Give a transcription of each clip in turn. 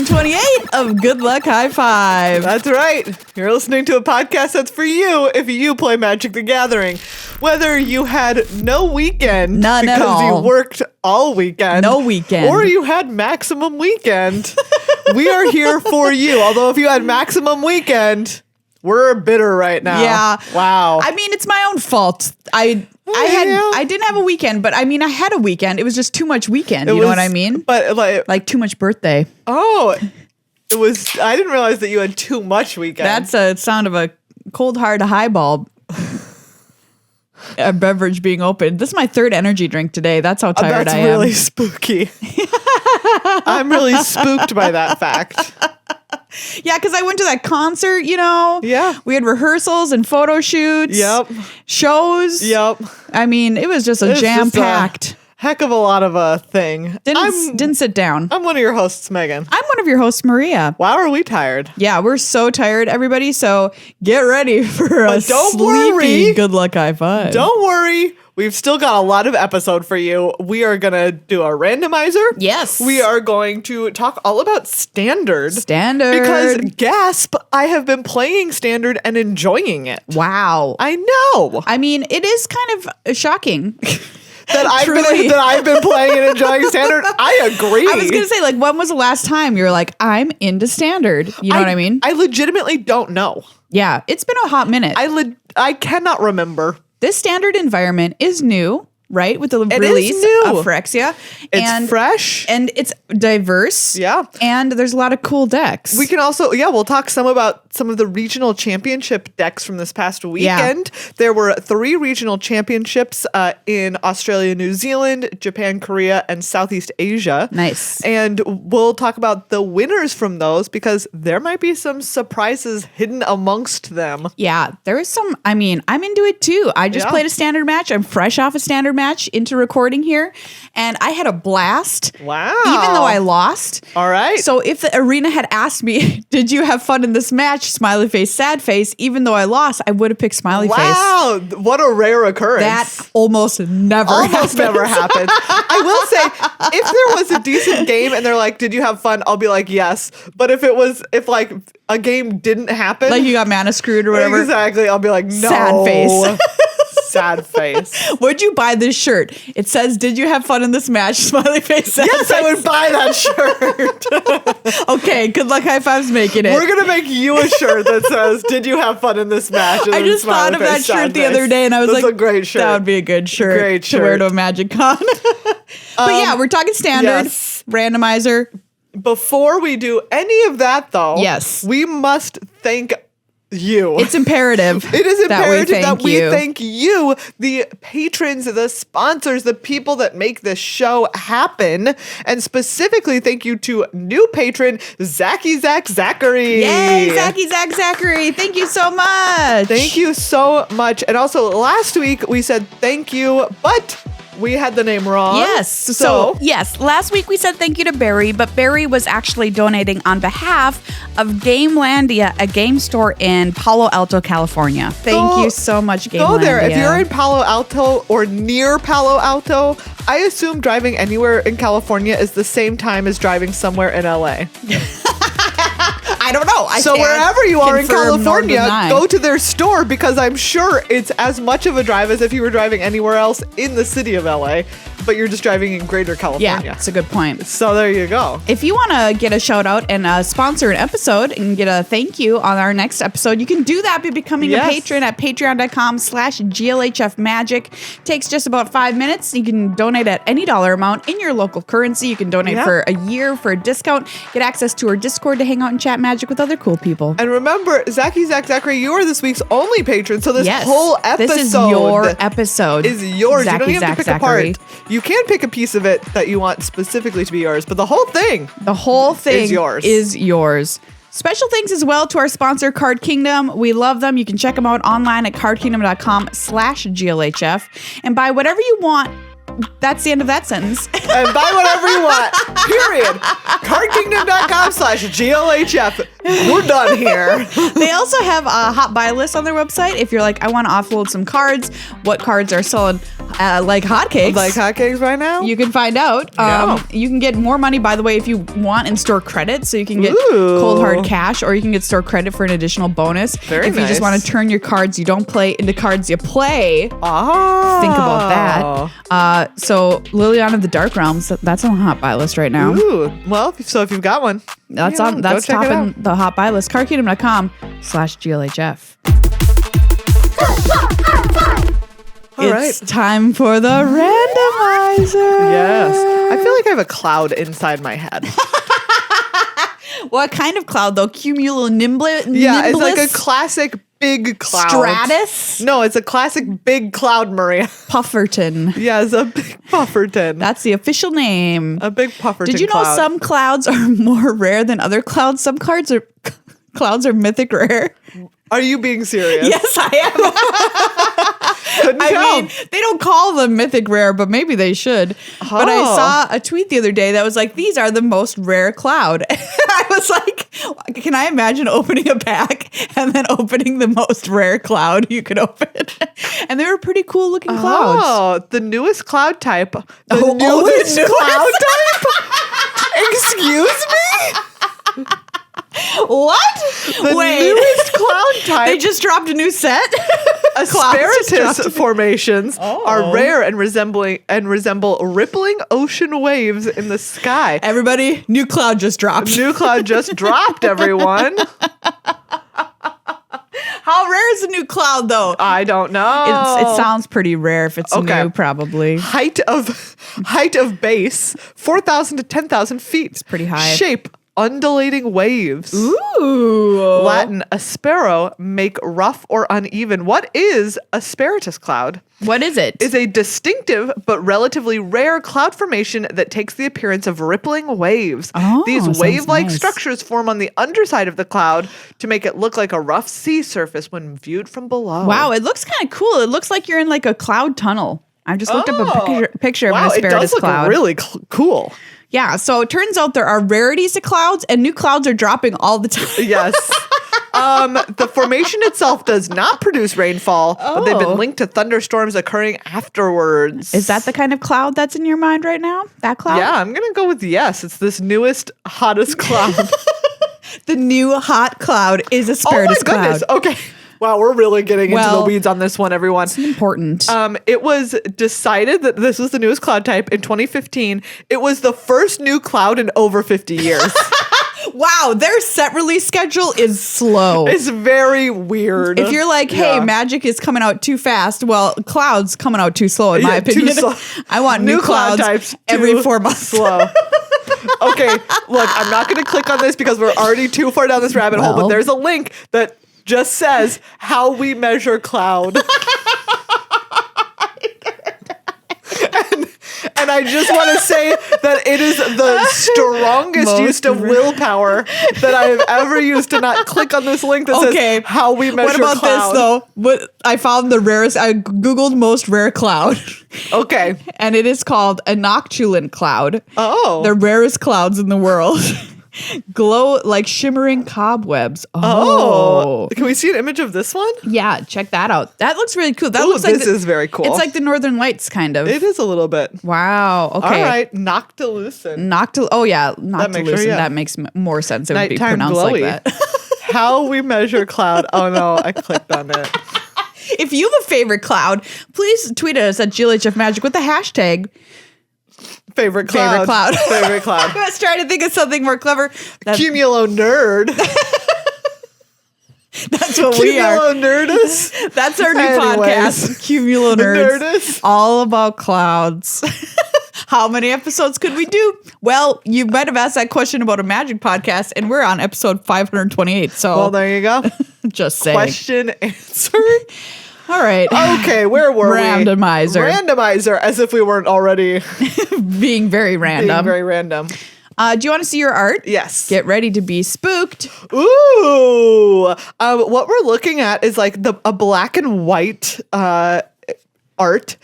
episode 28 of Good Luck High Five. That's right. You're listening to a podcast that's for you if you play Magic the Gathering. Whether you had no weekend None at because all. you worked all weekend. No weekend. Or you had maximum weekend. We are here for you. Although if you had maximum weekend, we're bitter right now. Yeah. Wow. I mean, it's my own fault. I didn't have a weekend, but I mean, I had a weekend. It was just too much weekend. You know what I mean? But like too much birthday. oh, it was. I didn't realize that you had too much weekend. That's a sound of a cold, hard highball. A beverage being opened. This is my third energy drink today. That's how tired That's I am. really spooky. I'm really spooked by that fact. Yeah, because I went to that concert, you know? Yeah. We had rehearsals and photo shoots. Yep. Shows. Yep. I mean, it was just It's jam-packed. Heck of a lot of a thing. Didn't sit down. I'm one of your hosts, Megan. I'm one of your hosts, Maria. Wow, are we tired? Yeah, we're so tired, everybody. So get ready for a don't sleepy worry. Good Luck High Five. Don't worry. We've still got a lot of episode for you. We are going to do a randomizer. Yes. We are going to talk all about Standard. Because, gasp, I have been playing Standard and enjoying it. Wow. I know. I mean, it is kind of shocking. That Truly. I've been playing and enjoying Standard. I agree. I was going to say, like, when was the last time you were like, I'm into Standard? You know what I mean? I legitimately don't know. Yeah, it's been a hot minute. I cannot remember. This Standard environment is new, right? With the It is release new. of Phyrexia. It's fresh. And it's diverse. Yeah. And there's a lot of cool decks. We can also, we'll talk some about some of the regional championship decks from this past weekend. Yeah. There were 3 regional championships in Australia, New Zealand, Japan, Korea, and Southeast Asia. Nice. And we'll talk about the winners from those because there might be some surprises hidden amongst them. Yeah, there is some, I mean, I'm into it too. I just played a Standard match. I'm fresh off a Standard match into recording here. And I had a blast. Wow. Even though I lost. All right. So if the arena had asked me, did you have fun in this match? Smiley face, sad face. Even though I lost, I would have picked smiley face. Wow. What a rare occurrence. That almost never happens. I will say, if there was a decent game and they're like, did you have fun? I'll be like, yes. But if like a game didn't happen. Like you got mana screwed or whatever. Exactly. I'll be like, no. Sad face. Sad face. Would you buy this shirt? It says, did you have fun in this match? Smiley face. Sad Yes, face. I would buy that shirt. Okay, Good Luck High Five's making it. We're going to make you a shirt that says, did you have fun in this match? And I just thought of that shirt the other day and I was That's like, a great shirt. That would be a good shirt, Great to wear shirt. to a Magic Con. But yeah, we're talking Standard, yes. Randomizer. Before we do any of that, though, Yes. we must thank you. It's imperative. It is imperative that we you. thank you, the patrons, the sponsors, the people that make this show happen. And specifically, thank you to new patron, Zachary. Yay, Zachary. Thank you so much. Thank you so much. And also, last week we said thank you, but we had the name wrong. Yes. So, yes, last week we said thank you to Barry, but Barry was actually donating on behalf of Gamelandia, a game store in Palo Alto, California. Thank you so much, Gamelandia. Go there. If you're in Palo Alto or near Palo Alto, I assume driving anywhere in California is the same time as driving somewhere in LA. I don't know. So wherever you are in confirm nor California, deny. go to their store because I'm sure it's as much of a drive as if you were driving anywhere else in the city of LA, but you're just driving in Greater California. Yeah, that's a good point. So there you go. If you want to get a shout out and sponsor an episode and get a thank you on our next episode, you can do that by becoming a patron at patreon.com/GLHF Magic. Takes just about 5 minutes. You can donate at any dollar amount in your local currency. You can donate for a year for a discount. Get access to our Discord to hang out and chat Magic with other cool people. And remember, Zachary, you are this week's only patron, so this whole episode this is your episode. Is yours. Zachary, you don't even have to pick a part. You can pick a piece of it that you want specifically to be yours, but the whole thing is yours. Special thanks as well to our sponsor, Card Kingdom. We love them. You can check them out online at cardkingdom.com/GLHF and buy whatever you want. That's the end of that sentence. And buy whatever you want, period. Cardkingdom.com/GLHF. We're done here. They also have a hot buy list on their website. If you're like, I want to offload some cards, what cards are selling like hotcakes? Like hotcakes right now? You can find out. You can get more money, by the way, if you want in store credit. So you can get Ooh. cold hard cash, or you can get store credit for an additional bonus. Very if you just nice. want to turn your cards you don't play into cards you play. Oh. Think about that. So Liliana of the Dark Realms, that's on the hot buy list right now. Ooh. Well, so if you've got one, That's go on. That's check it topping out. the hot buy list. cardkingdom.com/GLHF. All right. It's time for the randomizer. Yes. I feel like I have a cloud inside my head. What kind of cloud though? Cumulonimbus? Yeah, it's like a classic big cloud. Stratus? No, it's a classic big cloud, Maria. Pufferton. Yeah, it's a big pufferton. That's the official name. A big pufferton. Did you know cloud. some clouds are more rare than other clouds? Some clouds are mythic rare. Are you being serious? Yes, I am. Couldn't tell. I mean, they don't call them mythic rare, but maybe they should. But I saw a tweet the other day that was like, these are the most rare cloud. I was like, can I imagine opening a pack and then opening the most rare cloud you could open? And they were pretty cool looking clouds. Oh, the newest cloud type. The Oh, newest the newest? cloud type? Excuse me? What? The newest cloud type. They just dropped a new set? Asparagus formations Oh. are rare and resemble rippling ocean waves in the sky. Everybody, new cloud just dropped. New cloud just dropped, everyone. How rare is a new cloud, though? I don't know. It sounds pretty rare if it's Okay. new, probably. Height of base 4,000 to 10,000 feet. It's pretty high. Shape undulating waves. Ooh. Latin aspero, make rough or uneven. What is asparagus cloud? What is it? Is a distinctive but relatively rare cloud formation that takes the appearance of rippling waves. Oh, These sounds wave-like nice. structures form on the underside of the cloud to make it look like a rough sea surface when viewed from below. Wow, it looks kind of cool. It looks like you're in like a cloud tunnel. I just looked up a picture of Wow, an it asparagus does look cloud. really cool. Yeah, so it turns out there are rarities to clouds, and new clouds are dropping all the time. Yes. The formation itself does not produce rainfall, but they've been linked to thunderstorms occurring afterwards. Is that the kind of cloud that's in your mind right now? That cloud? Yeah, I'm going to go with yes. It's this newest, hottest cloud. The new hot cloud is asparagus Oh my goodness. cloud. Okay. Wow, we're really getting into the Well, weeds on this one, everyone. It's important. It was decided that this was the newest cloud type in 2015. It was the first new cloud in over 50 years. Wow, their set release schedule is slow. It's very weird. If you're like, hey, Yeah. Magic is coming out too fast, well, Cloud's coming out too slow, in my Yeah, too opinion. slow. I want new cloud clouds types every too 4 months. slow. Okay, look, I'm not going to click on this because we're already too far down this rabbit hole, but Well. there's a link that just says how we measure cloud. And I just want to say that it is the strongest Most use of willpower that I have ever used to not click on this link that says how we measure What about cloud. this, though? What I found the rarest, I Googled most rare cloud, Okay. and it is called a noctulent cloud. Oh. The rarest clouds in the world. Glow like shimmering cobwebs. Oh. Can we see an image of this one? Yeah, check that out. That looks really cool. That Ooh, looks like this is very cool. It's like the Northern Lights, kind of. It is a little bit. Wow. Okay. All right. Noctilucent. Oh yeah, makes noctilucent. sure, yeah. That makes more sense. It would be Nighttime pronounced glowy. like that. How we measure cloud. Oh no, I clicked on it. If you have a favorite cloud, please tweet at us at GLHF Magic with the hashtag Favorite cloud. favorite cloud. Favorite cloud. I was trying to think of something more clever. Cumulo nerd. That's what we are. Cumulo nerdus. That's our new Anyways. podcast, Cumulo Nerds. Nerdus. All about clouds. How many episodes could we do? Well, you might have asked that question about a Magic podcast, and we're on episode 528. So, Well, there you go. just saying. Question answered. All right. Okay, where were Randomizer. we? Randomizer, as if we weren't already Being very random. being very random. Do you want to see your art? Yes. Get ready to be spooked. Ooh. What we're looking at is like a black and white art.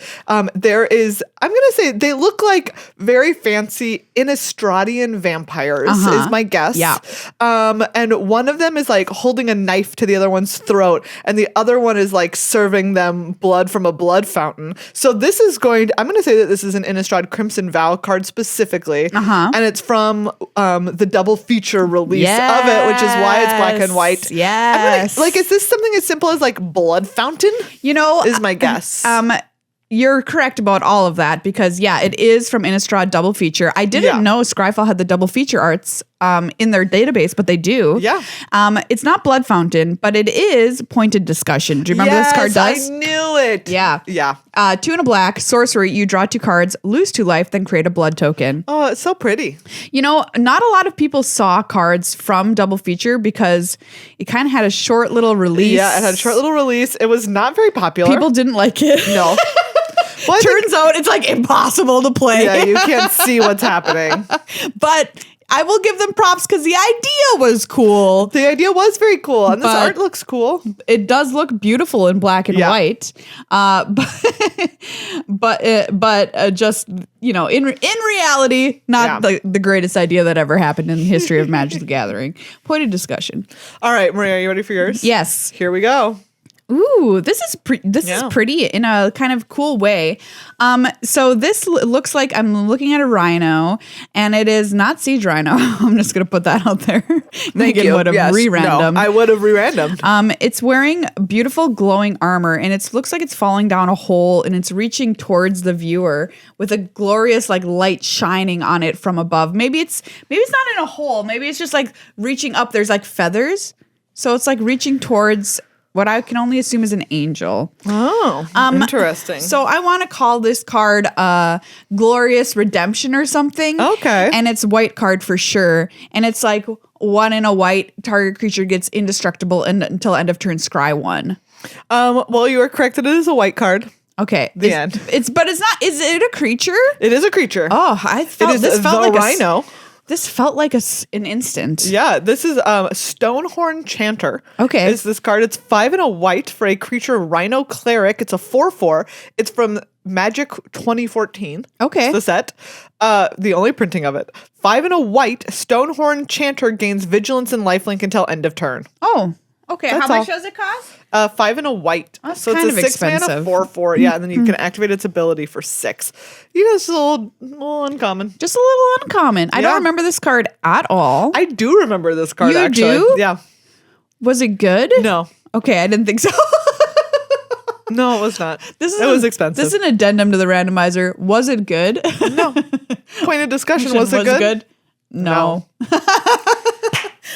There is, I'm going to say they look like very fancy Innistradian vampires is my guess. Yeah. And one of them is like holding a knife to the other one's throat, and the other one is like serving them blood from a blood fountain. So this is I'm going to say that this is an Innistrad Crimson Vow card specifically. And it's from the double feature release of it, which is why it's black and white. Yes. Like, is this something as simple as like blood fountain? You know, is my guess. You're correct about all of that because, it is from Innistrad Double Feature. I didn't know Scryfall had the Double Feature arts in their database, but they do. Yeah. It's not Blood Fountain, but it is Pointed Discussion. Do you remember this card does? I knew it. Yeah. Yeah. 2 and a black, sorcery, you draw 2 cards, lose 2 life, then create a blood token. Oh, it's so pretty. You know, not a lot of people saw cards from Double Feature because it kind of had a short little release. Yeah, it had a short little release. It was not very popular. People didn't like it. No. Well, Turns out it's like impossible to play. Yeah, you can't see what's happening. But I will give them props because the idea was cool. The idea was very cool, and this art looks cool. It does look beautiful in black and white, but just in reality, not the greatest idea that ever happened in the history of Magic the Gathering. Pointed discussion. All right, Maria, are you ready for yours? Yes. Here we go. Ooh, this is pretty in a kind of cool way. So this looks like I'm looking at a rhino, and it is not Siege Rhino. I'm just gonna put that out there. Thank you. Would have re-randomed. No, I would have re-randomed. It's wearing beautiful glowing armor, and it looks like it's falling down a hole, and it's reaching towards the viewer with a glorious like light shining on it from above. Maybe it's not in a hole. Maybe it's just like reaching up. There's like feathers, so it's like reaching towards what I can only assume is an angel. Oh, interesting. So I want to call this card Glorious Redemption or something. Okay. And it's white card for sure. And it's like 1 in a white, target creature gets indestructible until end of turn, scry 1. Well, you are correct that it is a white card. Okay. The end. But it's not, is it a creature? It is a creature. Oh, this felt like rhino. This felt like an instant. Yeah, this is Stonehorn Chanter. Okay. Is this card. It's 5 and a white for a creature Rhino Cleric. It's a 4/4. It's from Magic 2014. Okay. It's the set. The only printing of it. 5 and a white, Stonehorn Chanter gains Vigilance and Lifelink until end of turn. Oh, okay. That's How much all. does it cost? 5 and a white. That's so kind it's a of 6 mana expensive. 4/4. Yeah, and then you can activate its ability for 6. It's a little uncommon. Just a little uncommon. I don't remember this card at all. I do remember this card, You actually. do? Yeah. Was it good? No. Okay, I didn't think so. No, it was not. It was expensive. This is an addendum to the randomizer. Was it good? No. Point of discussion. Was it good? No.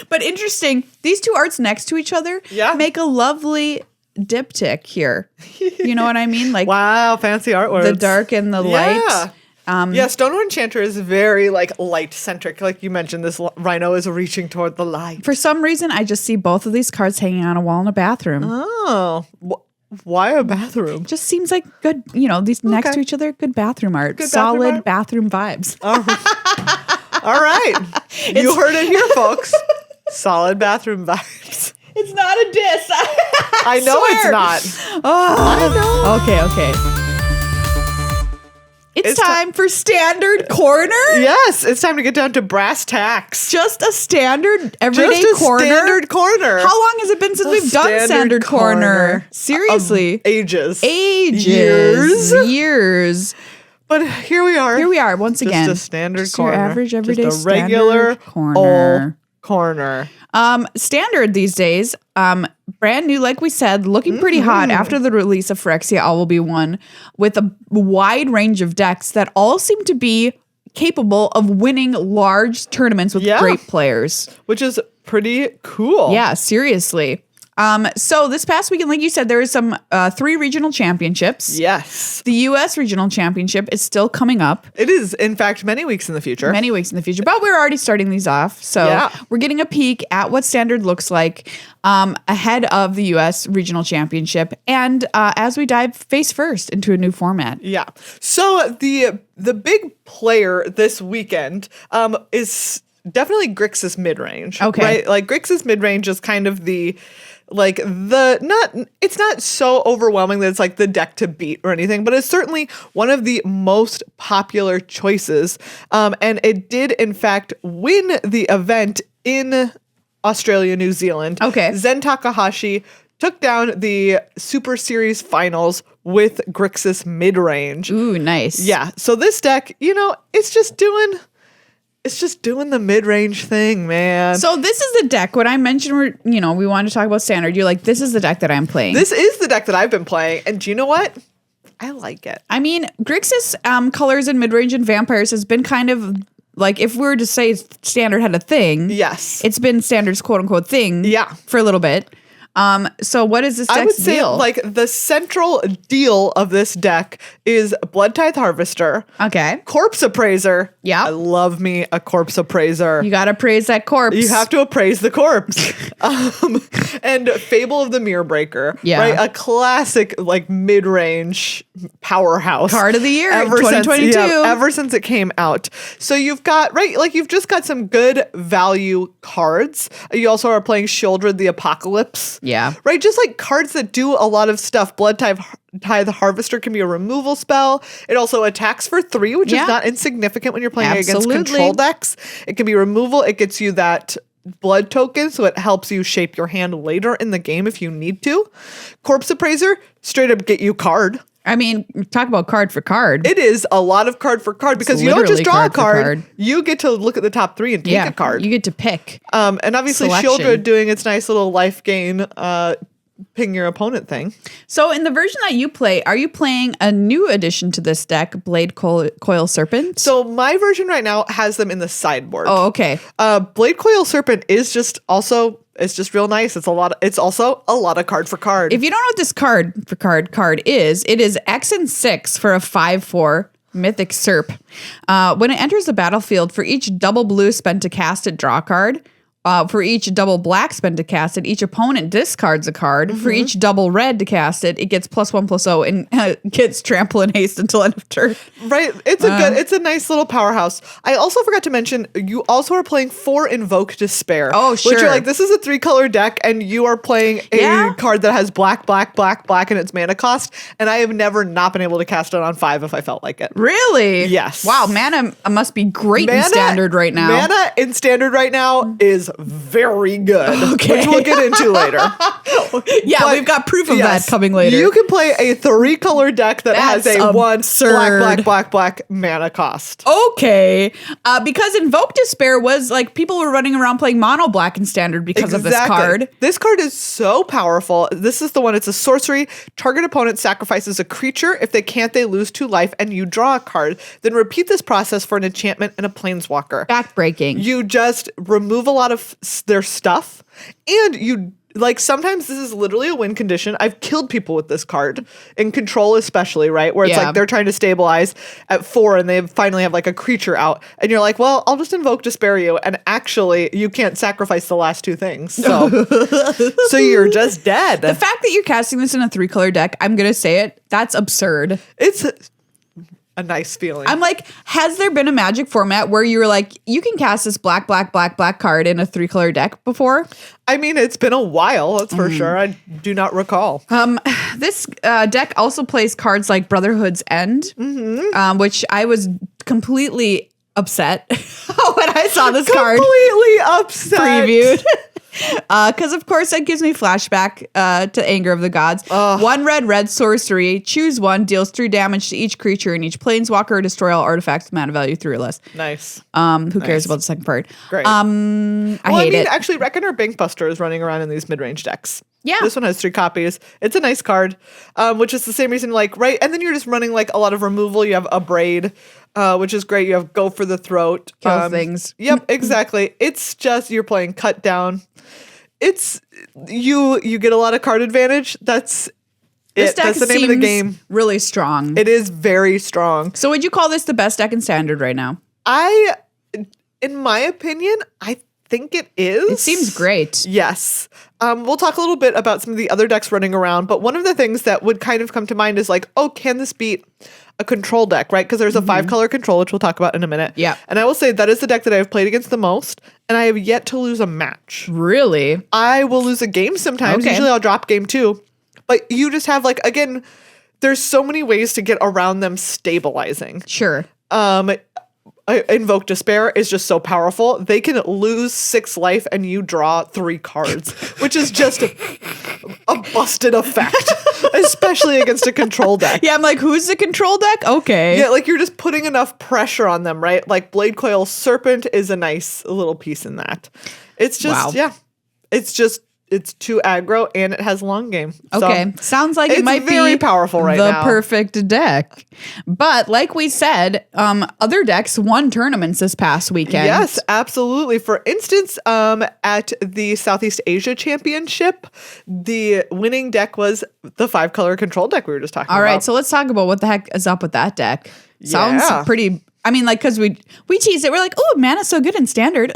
But interesting. These two arts next to each other make a lovely diptych here. You know what I mean? Like wow, fancy artwork. The dark and the light. Yeah, Stonehorn Chanter is very like light centric. Like you mentioned, this rhino is reaching toward the light. For some reason, I just see both of these cards hanging on a wall in a bathroom. Oh, why a bathroom? Just seems like good, these next to each other, good bathroom art. Good solid bathroom vibes. All right. You heard it here, folks. Solid bathroom vibes. It's not a diss. I know it's not. I know. Okay. It's time for Standard Corner? Yes, it's time to get down to brass tacks. Just a standard everyday corner? Standard corner. How long has it been since we've done Standard corner? Seriously. Ages. Years. But here we are. Once again. Just a standard corner. Your average everyday just a regular corner. Corner. Standard these days, brand new, like we said, looking pretty hot after the release of Phyrexia All Will Be One, with a wide range of decks that all seem to be capable of winning large tournaments with great players. Which is pretty cool. Yeah, seriously. So this past weekend, like you said, there is some 3 regional championships. Yes. The U.S. regional championship is still coming up. It is, in fact, many weeks in the future. But we're already starting these off. So we're getting a peek at what Standard looks like ahead of the U.S. regional championship. And as we dive face first into a new format. Yeah. So the big player this weekend is definitely Grixis midrange. Okay. Right? Like Grixis midrange is kind of the like it's not so overwhelming that it's like the deck to beat or anything, but it's certainly one of the most popular choices. And it did in fact win the event in Australia, New Zealand. Okay. Zen Takahashi took down the Super Series finals with Grixis mid-range. Ooh, nice. Yeah. So this deck, it's just doing the mid-range thing, man. So this is the deck. When I mentioned we wanted to talk about standard, you're like, this is the deck that I'm playing. This is the deck that I've been playing. And do you know what? I like it. I mean, Grixis colors in mid-range and vampires has been kind of like, if we were to say standard had a thing. Yes. It's been standard's quote unquote thing. Yeah. For a little bit. So what is this deck's I would say deal? like the central deal of this deck is Blood Tithe Harvester. Okay. Corpse Appraiser. Yeah. I love me a Corpse Appraiser. You got to appraise that corpse. You have to appraise the corpse. And Fable of the Mirror Breaker. Yeah. Right? A classic like mid-range powerhouse. Card of the year ever 2022. Ever since it came out. So you've got, right, like you've just got some good value cards. You also are playing Shieldred the Apocalypse. Yeah. Right? Just like cards that do a lot of stuff. Blood Tithe Harvester can be a removal spell. It also attacks for 3, which is not insignificant when you're playing against control decks. It can be removal. It gets you that blood token, so it helps you shape your hand later in the game if you need to. Corpse Appraiser, straight up get you card. I mean, talk about card for card. It is a lot of card for card because you don't just draw a card. You get to look at the top 3 and take a card. You get to pick. And obviously Shieldred doing its nice little life gain ping your opponent thing. So in the version that you play, are you playing a new addition to this deck, Blade Coil Serpent? So my version right now has them in the sideboard. Oh, okay. Blade Coil Serpent is just also, it's just real nice. It's also a lot of card for card. If you don't know what this card for card is, it is X and 6 for a 5/4 Mythic Serp. When it enters the battlefield, for each double blue spent to cast it, draw a card. For each double black spent to cast it, each opponent discards a card. Mm-hmm. For each double red to cast it, it gets +1/+0 and gets trample and haste until end of turn. Right. It's a nice little powerhouse. I also forgot to mention, you also are playing 4 Invoke Despair. Oh, sure. Which are like, this is a 3-color deck and you are playing a card that has black, black, black, black in its mana cost. And I have never not been able to cast it on 5 if I felt like it. Really? Yes. Wow, mana must be great in standard right now. Mana in standard right now is very good, which we'll get into later. But we've got proof of that coming later. You can play a 3-color deck that has a 1 black mana cost. Okay. Because Invoke Despair was like, people were running around playing mono black in standard because of this card. This card is so powerful. This is the one. It's a sorcery. Target opponent sacrifices a creature. If they can't, they lose 2 life and you draw a card. Then repeat this process for an enchantment and a planeswalker. Backbreaking. You just remove a lot of their stuff, and you like, sometimes this is literally a win condition. I've killed people with this card in control, especially, right? Where it's like they're trying to stabilize at 4 and they finally have like a creature out, and you're like, well, I'll just Invoke Despair you, and actually you can't sacrifice the last 2 things, so so you're just dead. The fact that you're casting this in a 3-color deck, I'm gonna say it, that's absurd. It's a nice feeling. I'm like, has there been a Magic format where you were like, you can cast this black card in a 3-color deck before? I mean, it's been a while, that's for sure. I do not recall. This deck also plays cards like Brotherhood's End, which I was completely upset when I saw this card. Completely upset. Previewed. Because of course that gives me flashback to Anger of the Gods. 1 red sorcery. Choose 1. Deals 3 damage to each creature and each planeswalker, or destroy all artifacts with mana value 3 or less. Nice. Who cares about the second part? Great. I hate it. Actually, Reckoner Bankbuster is running around in these mid-range decks. Yeah. This one has 3 copies. It's a nice card, which is the same reason, like, right? And then you're just running like a lot of removal. You have a Braid, which is great. You have Go for the Throat. Kill things. Yep, exactly. It's just, you're playing Cut Down. It's, you get a lot of card advantage. That's this deck. That's the name of the game. Really strong. It is very strong. So would you call this the best deck in standard right now? In my opinion, I think it is. It seems great. Yes. We'll talk a little bit about some of the other decks running around, but one of the things that would kind of come to mind is like, oh, can this beat a control deck, right? Because there's a 5-color control, which we'll talk about in a minute. Yeah. And I will say that is the deck that I've played against the most, and I have yet to lose a match. Really? I will lose a game sometimes. Okay. Usually I'll drop game 2. But you just have like, again, there's so many ways to get around them stabilizing. Sure. Invoke Despair is just so powerful. They can lose 6 life and you draw 3 cards, which is just a busted effect, especially against a control deck. Yeah, I'm like, who's the control deck? Okay. Yeah, like you're just putting enough pressure on them, right? Like Blade Coil Serpent is a nice little piece in that. It's just, it's too aggro and it has long game. Okay. So sounds like it it's might very be powerful right the now. perfect deck. But like we said, other decks won tournaments this past weekend. Yes, absolutely. For instance, at the Southeast Asia Championship, the winning deck was the 5-color control deck we were just talking about. All right, so let's talk about what the heck is up with that deck. Sounds pretty... I mean, like, because we teased it. We're like, oh, Mana's so good in Standard.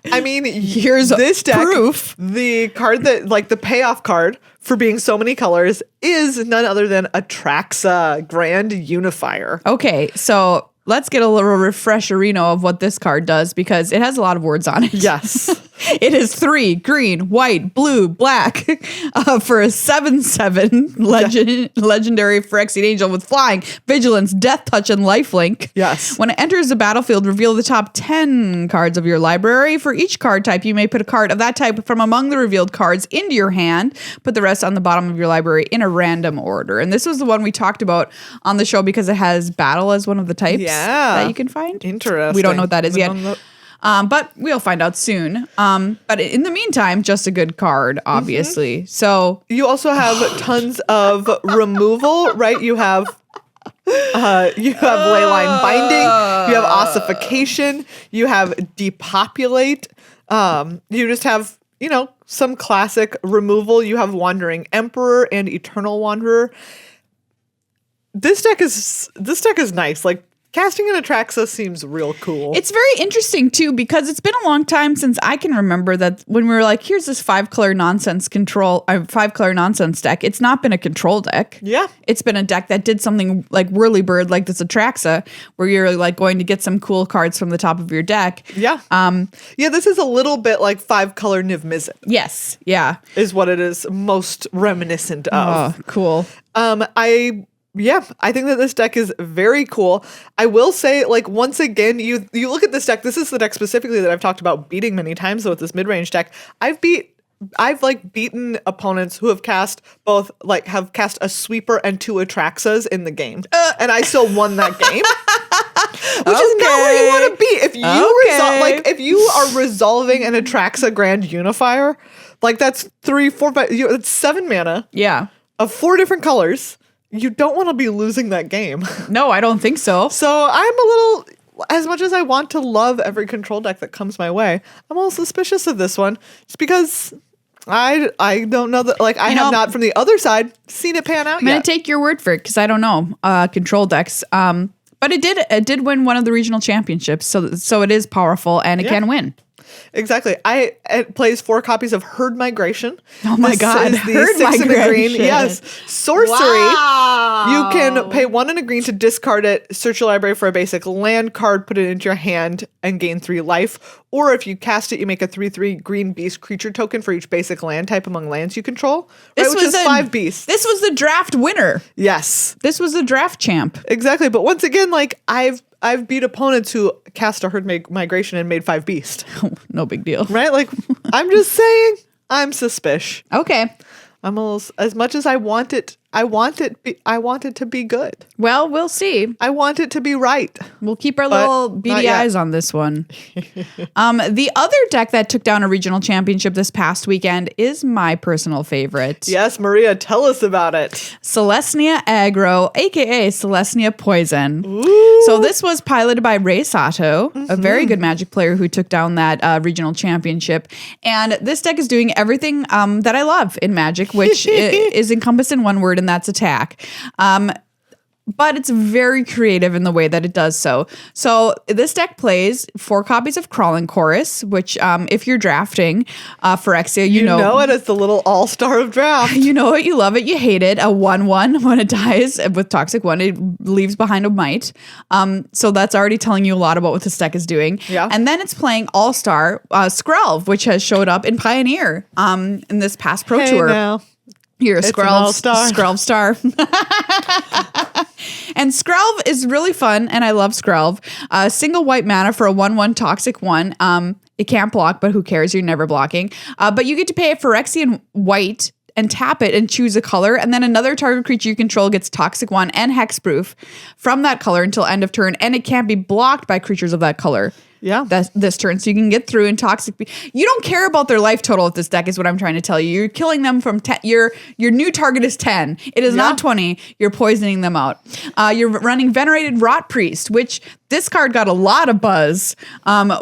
I mean, here's this deck, proof. The card that, like, the payoff card for being so many colors is none other than Atraxa Grand Unifier. Okay, so let's get a little refresherino of what this card does because it has a lot of words on it. Yes. It is 3 green, white, blue, black for a 7/7 legendary Phyrexian Angel with flying, vigilance, death touch, and lifelink. Yes. When it enters the battlefield, reveal the top 10 cards of your library. For each card type, you may put a card of that type from among the revealed cards into your hand. Put the rest on the bottom of your library in a random order. And this was the one we talked about on the show because it has battle as one of the types that you can find. Interesting. We don't know what that is yet. But we'll find out soon. But in the meantime, just a good card, obviously. So you also have tons of removal, right? You have Leyline Binding, you have Ossification, you have Depopulate. You just have, some classic removal. You have Wandering Emperor and Eternal Wanderer. This deck is nice. Like, casting an Atraxa seems real cool. It's very interesting, too, because it's been a long time since I can remember that when we were like, here's this 5-color nonsense 5-color nonsense deck. It's not been a control deck. Yeah. It's been a deck that did something like Whirlybird, like this Atraxa, where you're like going to get some cool cards from the top of your deck. Yeah. This is a little bit like 5-color Niv Mizzet. Yes. Yeah. Is what it is most reminiscent of. Oh, cool. I think that this deck is very cool. I will say, like, once again, you look at this deck. This is the deck specifically that I've talked about beating many times. So with this mid-range deck, I've beaten opponents who have cast a sweeper and 2 Atraxas in the game, and I still won that game. Which is not where you want to be. If you are resolving an Atraxa Grand Unifier, like that's 3, 4, 5. It's 7 mana. Yeah. Of 4 different colors. You don't want to be losing that game. No, I don't think so. So I'm a little, as much as I want to love every control deck that comes my way, I'm a little suspicious of this one. Just because I don't know that, like, I have not from the other side seen it pan out yet. I'm going to take your word for it because I don't know control decks. But it did win one of the regional championships. So it is powerful and it can win. Exactly. It plays 4 copies of Herd Migration. Oh my God. Is the Herd 6 in a green. Migration. Yes. Sorcery. Wow. You can pay 1 in a green to discard it, search your library for a basic land card, put it into your hand, and gain 3 life. Or if you cast it, you make a 3/3 green beast creature token for each basic land type among lands you control. Right, which is 5 beasts. This was the draft winner. Yes. This was the draft champ. Exactly. But once again, like, I've beat opponents who cast a Herd Migration and made 5 beast. No big deal. Right? Like, I'm just saying, I'm suspicious. Okay. I'm a little, as much as I want it to be good. Well, we'll see. I want it to be right. We'll keep our little beady eyes on this one. The other deck that took down a regional championship this past weekend is my personal favorite. Yes, Maria, tell us about it. Celestia Aggro, aka Celestia Poison. Ooh. So this was piloted by Ray Sato, a very good Magic player who took down that regional championship. And this deck is doing everything that I love in Magic, which is encompassed in one word, and that's attack. but it's very creative in the way that it does so. So this deck plays 4 copies of Crawling Chorus, which if you're drafting Phyrexia, you know it as the little all-star of draft. You know it, you love it, you hate it. A 1/1 when it dies with Toxic 1, it leaves behind a Might. So that's already telling you a lot about what this deck is doing. Yeah. And then it's playing All-Star Skrelv, which has showed up in Pioneer in this past Pro Tour. Now. You're a It's Skrelv an all-star. Skrelv star. And Skrelv is really fun, and I love Skrelv. Single white mana for a 1/1 Toxic 1. It can't block, but who cares? You're never blocking. But you get to pay a Phyrexian white and tap it and choose a color, and then another target creature you control gets Toxic 1 and Hexproof from that color until end of turn, and it can't be blocked by creatures of that color. Yeah. This turn, so you can get through in Toxic. You don't care about their life total with this deck, is what I'm trying to tell you. You're killing them from 10. Your new target is 10. It is not 20. You're poisoning them out. You're running Venerated Rot Priest, which this card got a lot of buzz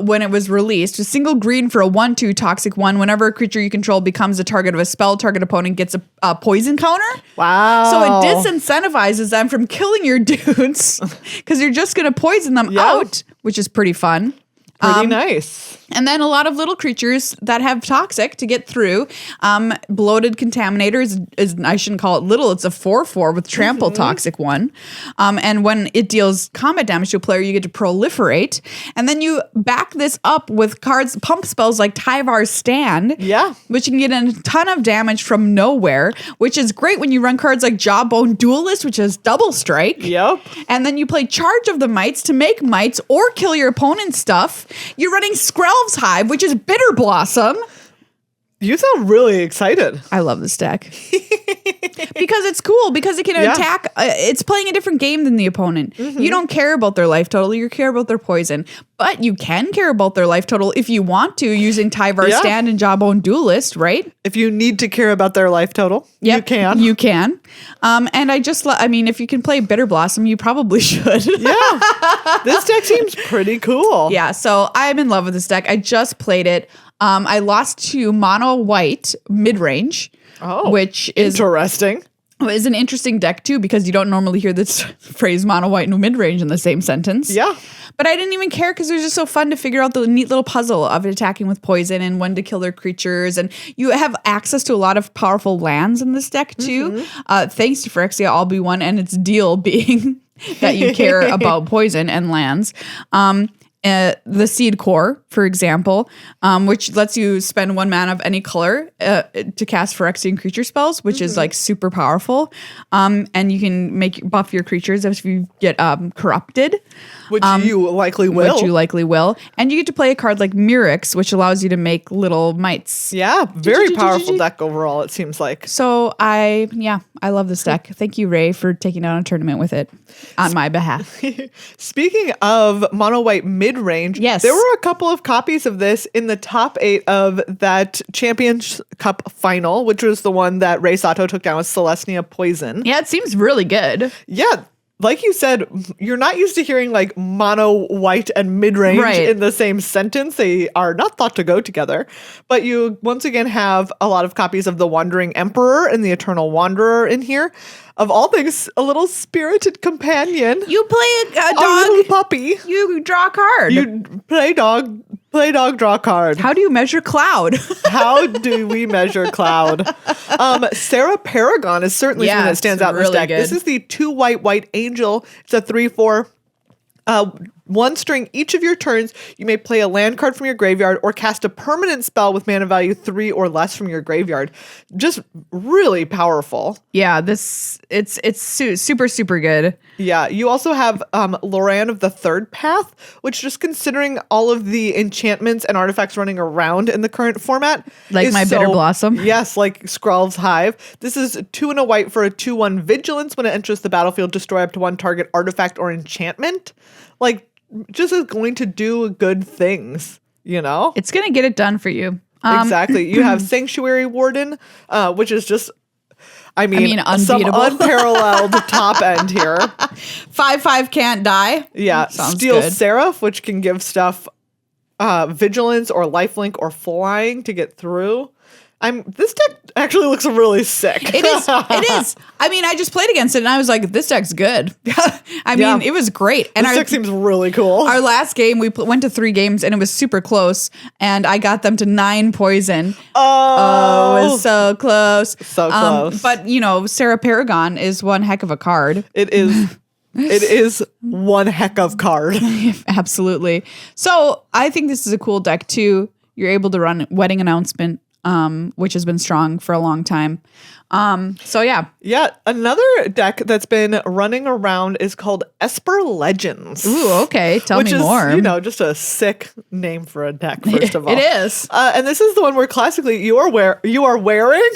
when it was released. A single green for a 1/2 Toxic 1. Whenever a creature you control becomes a target of a spell, target opponent gets a poison counter. Wow. So it disincentivizes them from killing your dudes because you're just going to poison them out, which is pretty fun. Pretty nice. And then a lot of little creatures that have Toxic to get through. Bloated Contaminator is I shouldn't call it little. It's a 4/4 with Trample Toxic 1. And when it deals combat damage to a player, you get to proliferate. And then you back this up with cards, pump spells like Tyvar's Stand. Yeah. Which you can get a ton of damage from nowhere, which is great when you run cards like Jawbone Duelist, which is double strike. Yep. And then you play Charge of the Mites to make mites or kill your opponent's stuff. You're running Skrelv's Hive, which is Bitter Blossom. You sound really excited. I love this deck. Because it's cool, because it can attack. It's playing a different game than the opponent. You don't care about their life total. You care about their poison. But you can care about their life total if you want to, using Tyvar's Stand and Jawbone Duelist, right? If you need to care about their life total, you can. You can. And I just, if you can play Bitter Blossom, you probably should. Yeah. This deck seems pretty cool. Yeah, so I'm in love with this deck. I just played it. I lost to Mono White mid-range, which is interesting. Is an interesting deck too, because you don't normally hear this phrase Mono White and mid-range in the same sentence. Yeah. But I didn't even care because it was just so fun to figure out the neat little puzzle of attacking with poison and when to kill their creatures. And you have access to a lot of powerful lands in this deck too. Thanks to Phyrexia All Be One and its deal being that you care about poison and lands. The Seed Core, for example, which lets you spend 1 mana of any color to cast Phyrexian creature spells, which is like super powerful. And you can buff your creatures if you get corrupted. Which you likely will. And you get to play a card like Mirrex, which allows you to make little mites. Yeah, very powerful deck overall, it seems like. So I love this deck. Thank you, Ray, for taking down a tournament with it on my behalf. Speaking of Mono White mid-range, there were a couple of copies of this in the top 8 of that Champions Cup final, which was the one that Ray Sato took down with Celestia Poison. Yeah, it seems really good. Yeah. Like you said, you're not used to hearing like mono white and mid-range in the same sentence. They are not thought to go together. But you once again have a lot of copies of the Wandering Emperor and the Eternal Wanderer in here. Of all things, a little spirited companion. You play a dog. A little puppy. You draw a card. You play dog, draw a card. How do you measure Cloud? How do we measure Cloud? Sarah Paragon is certainly something that stands out in this deck. Good. This is the 2 white angel. It's a 3/4. 1 string each of your turns, you may play a land card from your graveyard or cast a permanent spell with mana value 3 or less from your graveyard. Just really powerful. Yeah, it's super, super good. Yeah, you also have Loran of the Third Path, which, just considering all of the enchantments and artifacts running around in the current format. Like my Bitter Blossom? Yes, like Skrelv's Hive. This is 2 and a white for a 2/1 Vigilance. When it enters the battlefield, destroy up to 1 target artifact or enchantment. Like, just is going to do good things, you know? It's going to get it done for you. Exactly. You have Sanctuary Warden, which is just, unbeatable. Some unparalleled top end here. 5/5 can't die. Yeah. Steel Seraph, which can give stuff Vigilance or Lifelink or Flying to get through. This deck actually looks really sick. It is. It is. I mean, I just played against it and I was like, this deck's good. I mean, it was great. And this deck seems really cool. Our last game, we went to 3 games and it was super close. And I got them to 9 poison. Oh, it was so close. So close. But, you know, Sarah Paragon is one heck of a card. It is. It is one heck of card. Absolutely. So I think this is a cool deck too. You're able to run Wedding Announcement, which has been strong for a long time. So yeah. Yeah. Another deck that's been running around is called Esper Legends. Ooh, okay. Tell me more. Which is, just a sick name for a deck, first of all. It is. And this is the one where classically you are wearing...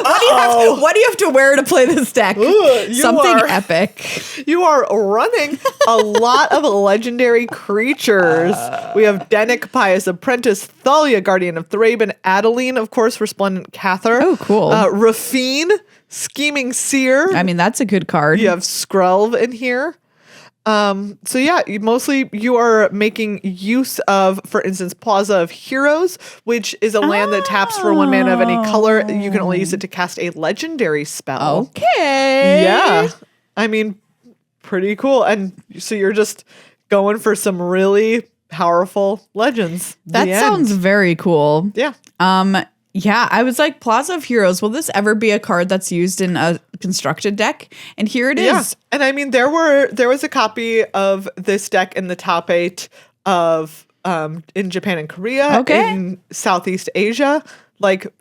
What do you have to wear to play this deck? Something epic. You are running a lot of legendary creatures. We have Dennick, Pious Apprentice, Thalia, Guardian of Thraben, Adeline, of course, Resplendent Cather. Oh, cool. Rafine, Scheming Seer. I mean, that's a good card. You have Skrelv in here. So yeah, you are making use of, for instance, Plaza of Heroes, which is a land that taps for 1 mana of any color. You can only use it to cast a legendary spell. Okay. Yeah. I mean, pretty cool. And so you're just going for some really powerful legends. That sounds very cool. Yeah. Yeah, I was like, Plaza of Heroes, will this ever be a card that's used in a constructed deck? And here it is. Yeah. And I mean, there was a copy of this deck in the top 8 of in Japan and Korea, in Southeast Asia. Like,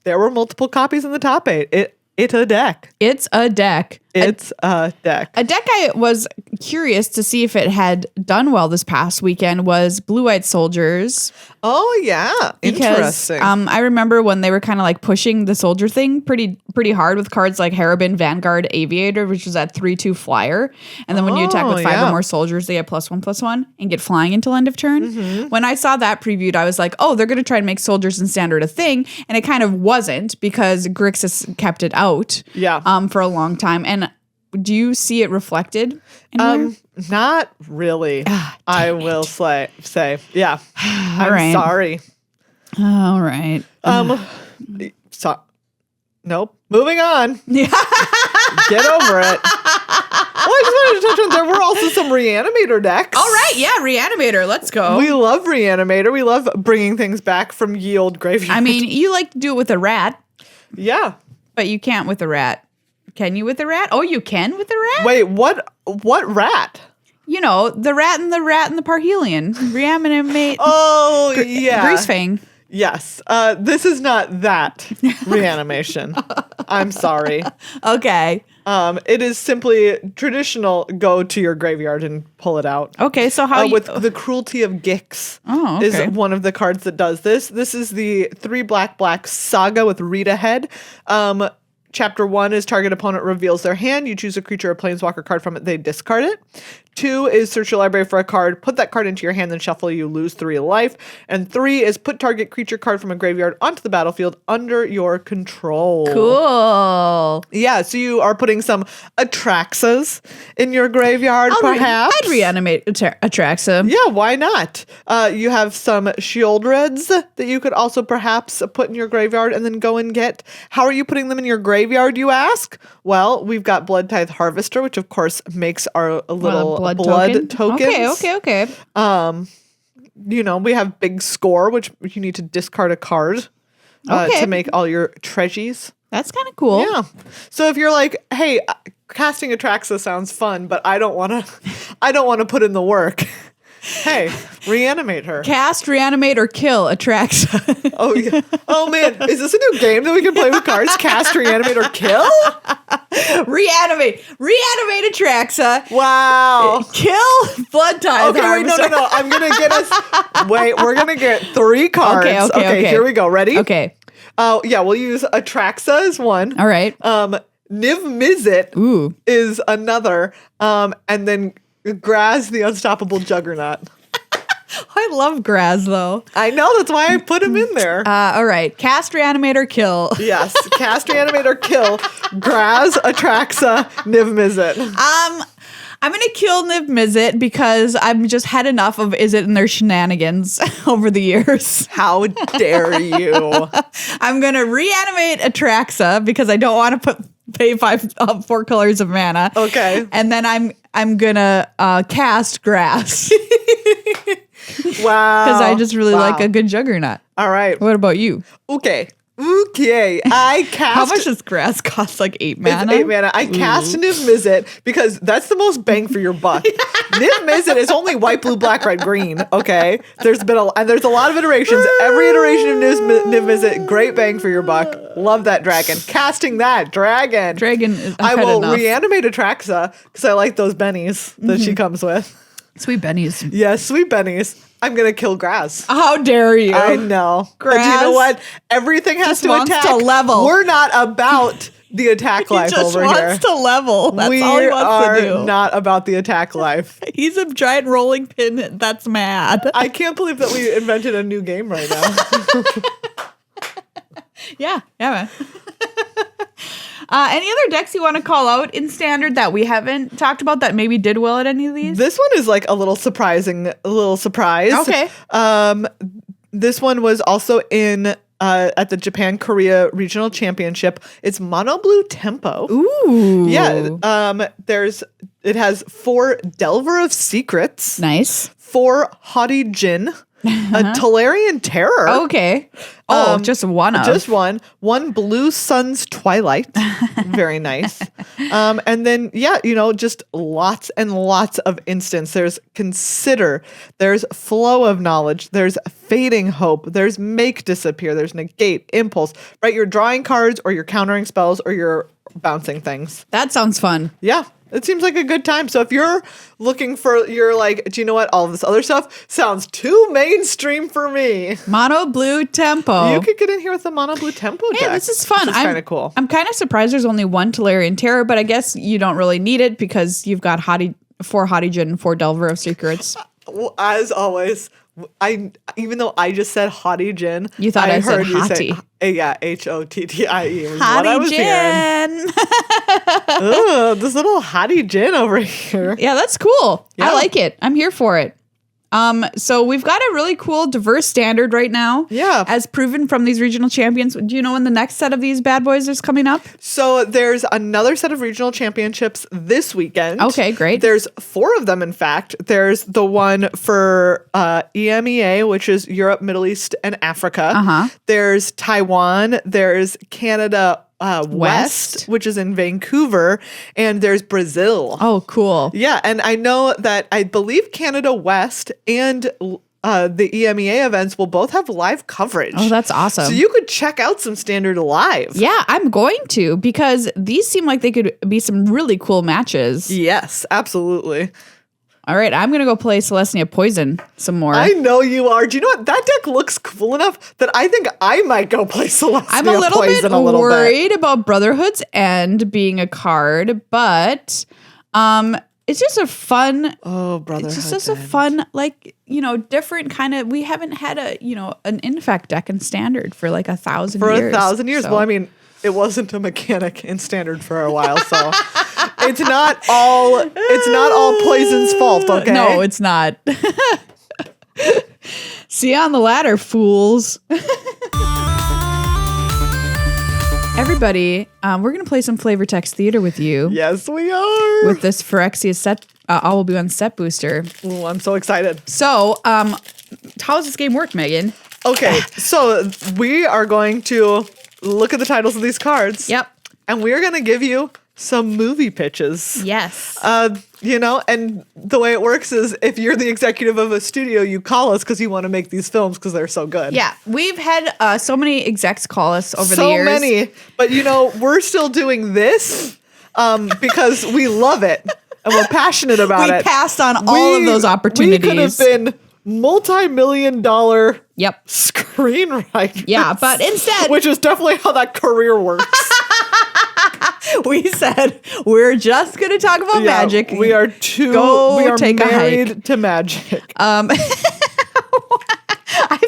there were multiple copies in the top 8. It's a deck. It's a deck. It's a deck. A deck I was curious to see if it had done well this past weekend was Blue-White Soldiers. Oh, yeah. Interesting. I remember when they were kind of like pushing the soldier thing pretty hard with cards like Harabin, Vanguard, Aviator, which was that 3/2 flyer. And then when you attack with 5 or more soldiers, they get +1/+1 and get flying until end of turn. Mm-hmm. When I saw that previewed, I was like, oh, they're going to try and make soldiers in standard a thing. And it kind of wasn't because Grixis kept it out for a long time. And do you see it reflected anywhere? Not really. I will say. Yeah. I'm sorry. All right. Nope. Moving on. Get over it. Well, I just wanted to touch on there were also some Reanimator decks. All right. Yeah. Reanimator. Let's go. We love Reanimator. We love bringing things back from ye old graveyard. I mean, you like to do it with a rat. Yeah. But you can't with a rat. Can you with a rat? Oh, you can with a rat? Wait, what rat? You know, the rat and the Parhelion. Reanimate. Oh, yeah. Greasefang. Yes. This is not that reanimation. I'm sorry. Okay. It is simply traditional go to your graveyard and pull it out. Okay, so how with the Cruelty of Gix is one of the cards that does this. This is the 3 black saga with Rita Head. Chapter 1 is target opponent reveals their hand. You choose a creature or planeswalker card from it. They discard it. 2 is search your library for a card. Put that card into your hand, then shuffle. You lose 3 life. And 3 is put target creature card from a graveyard onto the battlefield under your control. Cool. Yeah, so you are putting some Atraxas in your graveyard, perhaps. I'd reanimate Atraxa. Yeah, why not? You have some Shieldreds that you could also perhaps put in your graveyard and then go and get. How are you putting them in your graveyard, you ask? Well, we've got Blood Tithe Harvester, which of course makes our little blood tokens. Okay. We have Big Score, which you need to discard a card to make all your treasures. That's kind of cool. Yeah. So if you're like, hey, casting Atraxa sounds fun, but I don't want to put in the work. Hey, reanimate her. Cast, reanimate, or kill Atraxa. Oh, yeah. Oh, man. Is this a new game that we can play with cards? Cast, reanimate, or kill? Reanimate Atraxa. Wow. Kill Blood Tithe. Okay, wait, no. I'm going to get us... Wait, we're going to get 3 cards. Okay, here we go. Ready? Okay. Yeah, we'll use Atraxa as one. All right. Niv Mizzet is another. And then Graz, the Unstoppable Juggernaut. I love Graz, though. I know. That's why I put him in there. All right. Cast, reanimate, or kill. Yes. Cast, reanimate, or kill. Graz, Atraxa, Niv Mizzet. I'm going to kill Niv Mizzet because I've just had enough of Izzet and their shenanigans over the years. How dare you? I'm going to reanimate Atraxa because I don't want to pay 4 colors of mana. Okay. And then I'm going to cast Grass. Wow. Because I just really like a good Juggernaut. All right. What about you? Okay. I cast. How much does Grass cost? Like 8 mana? 8 mana. I cast Niv Mizzet because that's the most bang for your buck. Niv Mizzet is only white, blue, black, red, green. Okay. There's a lot of iterations. Every iteration of Niv Mizzet, great bang for your buck. Love that dragon. Casting that dragon. I will reanimate Atraxa because I like those bennies that she comes with. Sweet bennies. Yes, sweet bennies. I'm going to kill Grass. How dare you? I know. Grass. But you know what? Everything has to wants attack. to level. We're not about the attack life over here. He just wants to level. That's all he wants to do. We are not about the attack life. He's a giant rolling pin that's mad. I can't believe that we invented a new game right now. Yeah, man. Any other decks you want to call out in Standard that we haven't talked about that maybe did well at any of these? This one is like a little surprise. Okay. This one was also in at the Japan Korea Regional Championship. It's Mono Blue Tempo. Ooh. Yeah. It has 4 Delver of Secrets. Nice. 4 Haughty Jin. A Tolarian Terror. Okay. Just one of. Just one. 1 Blue Sun's Twilight. Very nice. And then, just lots and lots of instants. There's Consider. There's Flow of Knowledge. There's Fading Hope. There's Make Disappear. There's Negate, Impulse. Right? You're drawing cards or you're countering spells or you're bouncing things. That sounds fun. Yeah. It seems like a good time. So if you're looking you're like, do you know what? All of this other stuff sounds too mainstream for me. Mono Blue Tempo. You could get in here with the Mono Blue Tempo deck. Yeah, this is fun. This is kind of cool. I'm kind of surprised there's only 1 Tolarian Terror, but I guess you don't really need it because you've got 4 Haughty Jin and 4 Delver of Secrets. Well, as always, even though I just said Haughty Jin, you thought I said Hottie. Yeah, Hottie was Hottie what I was Jin. Hearing. This little Hottie Jin over here. Yeah, that's cool. Yeah. I like it. I'm here for it. So we've got a really cool diverse Standard right now. Yeah. As proven from these regional champions. Do you know when the next set of these bad boys is coming up? So there's another set of regional championships this weekend. Okay, great. There's 4 of them, in fact. There's the one for EMEA, which is Europe, Middle East, and Africa. Uh-huh. There's Taiwan. There's Canada West, which is in Vancouver, and there's Brazil. Oh, cool. Yeah, and I know that I believe Canada West and the EMEA events will both have live coverage. Oh, that's awesome. So you could check out some Standard live. Yeah, I'm going to because these seem like they could be some really cool matches. Yes, absolutely. All right, I'm going to go play Celestia Poison some more. I know you are. Do you know what? That deck looks cool enough that I think I might go play Celestia I'm a little Poison bit a little worried about Brotherhood's End being a card, but it's just a fun. Oh, Brotherhood's It's just a fun, different kind of. We haven't had an Infect deck in Standard for like 1,000 years. For 1,000 years. So. Well, I mean, it wasn't a mechanic in Standard for a while, so it's not all Poison's fault, okay? No, it's not. See you on the ladder, fools. Everybody, we're going to play some Flavor Text Theater with you. Yes, we are. With this Phyrexia set, All Will Be One set booster. Ooh, I'm so excited. So, how does this game work, Megan? Okay, so we are going to look at the titles of these cards. Yep. And we're going to give you some movie pitches. Yes. And the way it works is if you're the executive of a studio, you call us because you want to make these films because they're so good. Yeah. We've had so many execs call us over the years. So many. But, we're still doing this because we love it and we're passionate about it. We passed on all of those opportunities. We could have been multi-million-dollar screenwriters. Yeah, but instead... Which is definitely how that career works. We said we're just going to talk about magic. We are take married a hike. to magic. I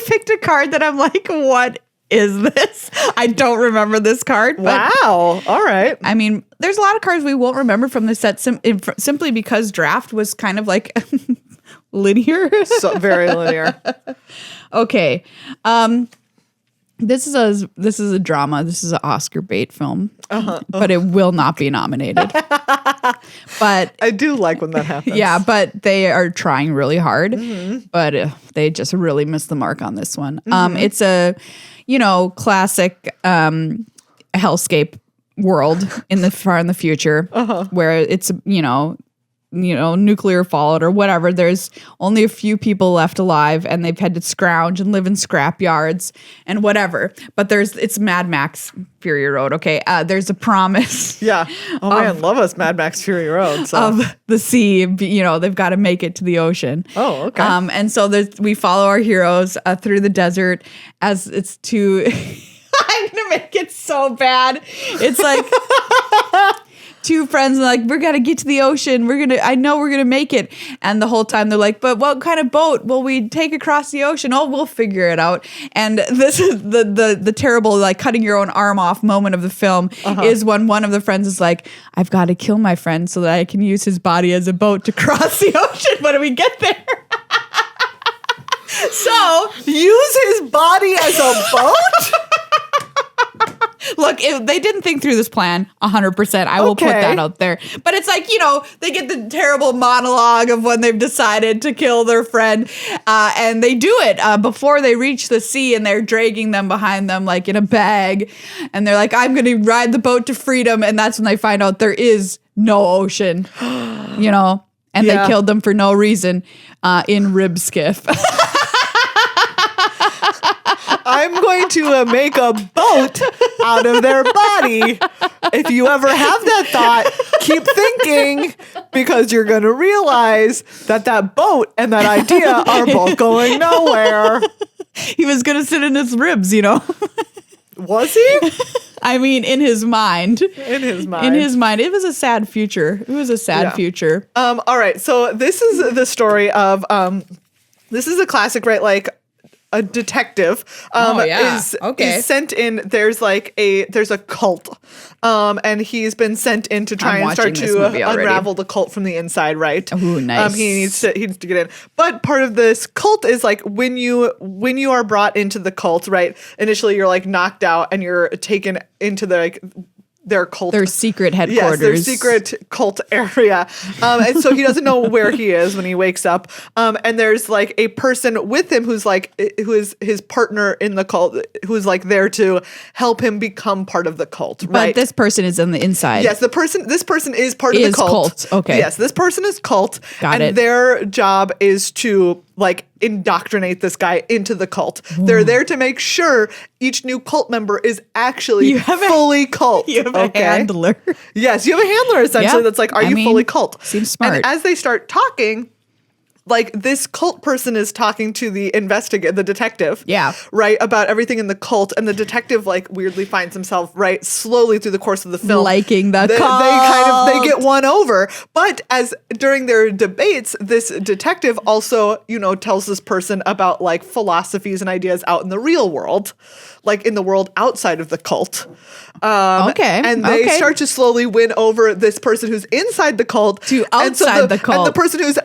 picked a card that I'm like, what is this? I don't remember this card. But wow. All right. I mean, there's a lot of cards we won't remember from the set simply because draft was kind of like linear. So very linear. Okay. This is a drama. This is an Oscar bait film, but it will not be nominated. But I do like when that happens. Yeah, but they are trying really hard, but they just really missed the mark on this one. It's a, classic hellscape world in the future where it's nuclear fallout or whatever. There's only a few people left alive, and they've had to scrounge and live in scrap yards and whatever. But it's Mad Max Fury Road. Okay, there's a promise. Yeah. Oh man, love us Mad Max Fury Road. So. Of the sea. They've got to make it to the ocean. Oh, okay. And so we follow our heroes through the desert as it's too. I'm gonna make it so bad. It's like. Two friends are like, we're gonna get to the ocean. I know we're gonna make it. And the whole time they're like, but what kind of boat will we take across the ocean? Oh, we'll figure it out. And this is the terrible, like, cutting your own arm off moment of the film is when one of the friends is like, I've got to kill my friend so that I can use his body as a boat to cross the ocean when we get there. So use his body as a boat? Look, they didn't think through this plan 100%. I will put that out there. But it's like, they get the terrible monologue of when they've decided to kill their friend. And they do it before they reach the sea, and they're dragging them behind them like in a bag. And they're like, I'm going to ride the boat to freedom. And that's when they find out there is no ocean, and they killed them for no reason in rib skiff. I'm going to make a boat out of their body. If you ever have that thought, keep thinking, because you're going to realize that boat and that idea are both going nowhere. He was going to sit in his ribs, Was he? I mean, in his mind. In his mind. In his mind. It was a sad future. It was a sad future. All right. So this is the story of, this is a classic, right? Like, a detective is sent in. There's a cult, and he's been sent in to try and start to unravel the cult from the inside. Right? Ooh, nice. He needs to get in. But part of this cult is like when you are brought into the cult, right? Initially, you're like knocked out, and you're taken into their cult, their secret headquarters, their secret cult area, and so he doesn't know where he is when he wakes up. And there's like a person with him who is his partner in the cult, who's like there to help him become part of the cult. Right? But this person is on the inside. Yes, this person is part of the cult. Okay. Yes, this person is cult. Got it. Their job is to like indoctrinate this guy into the cult. Ooh. They're there to make sure each new cult member is actually fully cult. You have a handler. Yes, you have a handler essentially that's like, are you fully cult? Seems smart. And as they start talking, like this cult person is talking to the detective. Yeah. Right. About everything in the cult. And the detective like weirdly finds himself slowly through the course of the film. Liking the cult. They get won over. But as during their debates, this detective also, tells this person about like philosophies and ideas out in the real world, like in the world outside of the cult. And they start to slowly win over this person who's inside the cult to outside the cult. And the person who's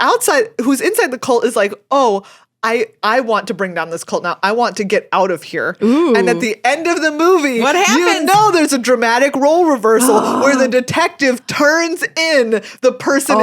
inside the cult is like, oh, I want to bring down this cult now. I want to get out of here. Ooh. And at the end of the movie, what happens? There's a dramatic role reversal where the detective turns in the person